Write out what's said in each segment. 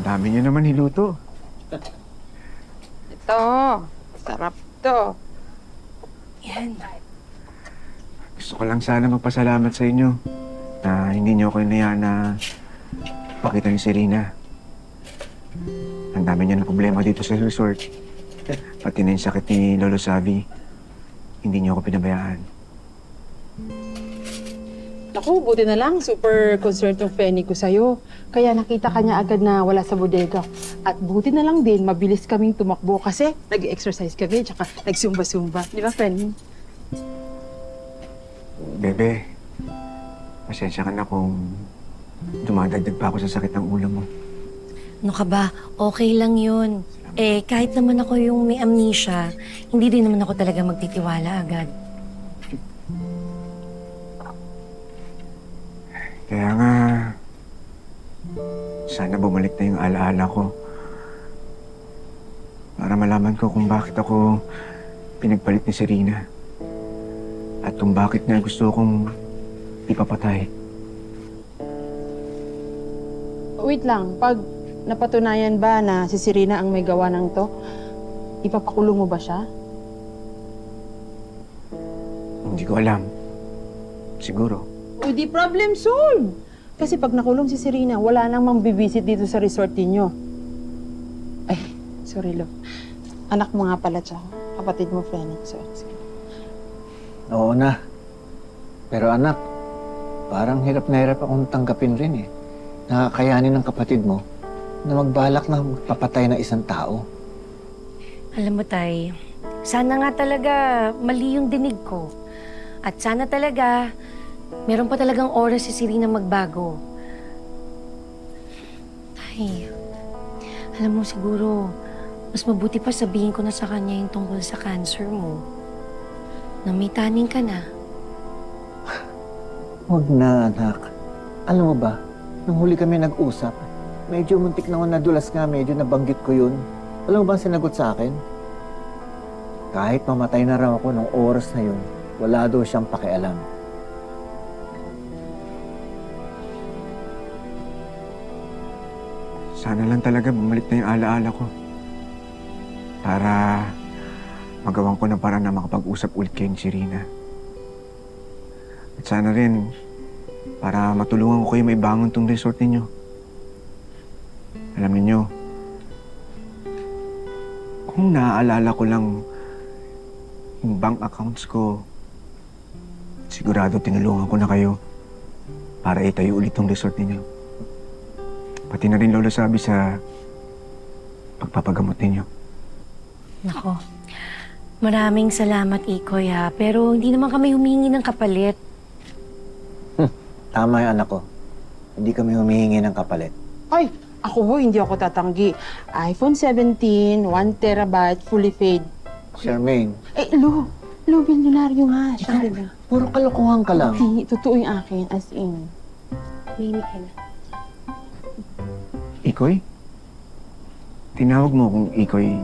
dami niyo naman niluto. Ito, sarap to. Yan. Gusto ko lang sana magpasalamat sa inyo na hindi niyo ako inayaan na pakita niyo si Rina. Ang dami niya ng problema dito sa resort. Pati na yung sakit ni Lolo Savi, hindi niyo ako pinabayaan. Naku, buti na lang. Super concerned yung Fenny ko sa'yo. Kaya nakita ka niya agad na wala sa bodega. At buti na lang din, mabilis kaming tumakbo kasi nag-exercise kami tsaka nagsumba-sumba. Di ba, Fenny? Bebe, pasensya ka na kung dumadagdag pa ako sa sakit ng ulo mo. Ano ka ba? Okay lang yun. Eh, kahit naman ako yung may amnesia, hindi din naman ako talaga magtitiwala agad. Kaya nga, sana bumalik na yung alaala ko. Para malaman ko kung bakit ako pinagpalit ni Serena. At kung bakit niya gusto kong ipapatay. Wait lang, pag napatunayan ba na si Serena ang may gawa ng to, ipapakulong mo ba siya? Hindi ko alam. Siguro. O di problem solved! Kasi pag nakulong si Serena, wala nang mambibisit dito sa resort ninyo. Ay, sorry, Lo. Anak mo nga pala siya. Kapatid mo, Fenny. Sorry. Oo na. Pero anak, parang hirap na hirap akong tanggapin rin eh. Nakakayanin ng kapatid mo na magbalak na magpapatay ng isang tao. Alam mo, Tay, sana nga talaga mali yung dinig ko. At sana talaga meron pa talagang oras si Serena magbago. Tay, alam mo siguro, mas mabuti pa sabihin ko na sa kanya yung tungkol sa cancer mo. Na may taning ka na. Huwag na, anak. Alam mo ba, nung huli kami nag-usap, medyo muntik na ako nadulas nga, medyo nabanggit ko yun. Alam mo ba ang sinagot sa akin? Kahit mamatay na raw ako nung oras na yun, wala daw siyang pakialam. Sana lang talaga bumalik na yung alaala ko. Para magawan ko ng paraan na makapag-usap ulit kayo ni Serena. At sana rin, para matulungan ko kayo maibangon tong resort ninyo. Alam niyo, kung naaalala ko lang yung bank accounts ko, sigurado tinulungan ko na kayo para itayo ulit tong resort ninyo. Pati na rin Lola Sabi sa pagpapagamot ninyo. Nako, maraming salamat, Ikoy, ha. Pero hindi naman kami humingi ng kapalit. Tama yung anak ko. Hindi kami humihingi ng kapalit. Ay, ako ho, hindi ako tatanggi. iPhone 17, 1 terabyte, fully paid. Charmaine, Eh, Lo, bilyonaryo nga. Siya, diba? puro kalokohan ka lang. Hindi, totoo yung akin, as in. Mimi ka na. Ikoy? Tinawag mo kung Ikoy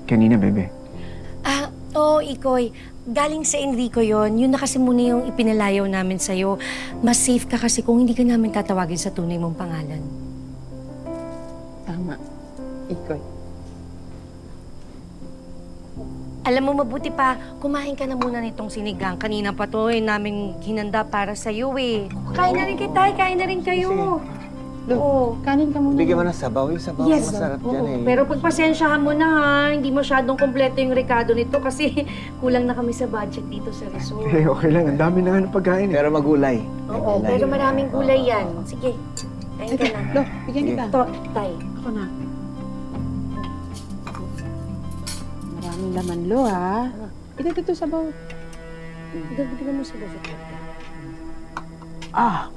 kanina, bebe. Ah, oo, Ikoy. Galing sa Enrico yon. Yun na kasi muna yung ipinalayaw namin sa'yo. Mas safe ka kasi kung hindi ka namin tatawagin sa tunay mong pangalan. Tama. Ikoy. Alam mo, mabuti pa, kumain ka na muna nitong sinigang. Kanina pa to namin hinanda para sa'yo eh. Kain na rin kayo, Tay. Kain na rin kayo. Lo, Oo. kanin ka muna. Bigyan mo ng sabaw. Yung sabaw Yes. masarap Oo. yan eh. Pero pagpasensyahan mo na ha, hindi masyadong kompleto yung rekado nito kasi kulang na kami sa budget dito sa resort. Eh, okay lang. Ang dami na nga ng pagkain eh. Pero magulay. Oo, pero maraming gulay yan. Sige, kain ka na. Lo, bigyan kita. Ito, Tay. Ako na. Maraming laman, Lo, ha? Ito sa bawat. Dagdagan mo sa basot. Ah!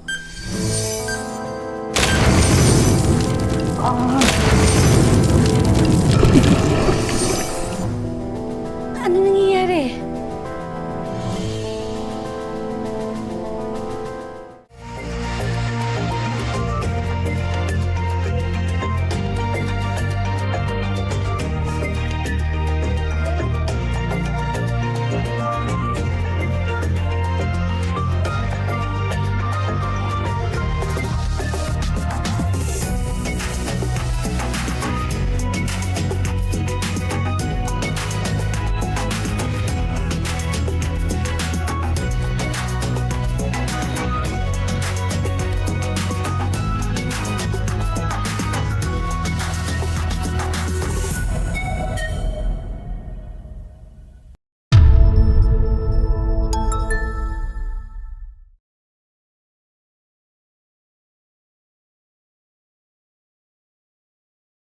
Ano nangyayari?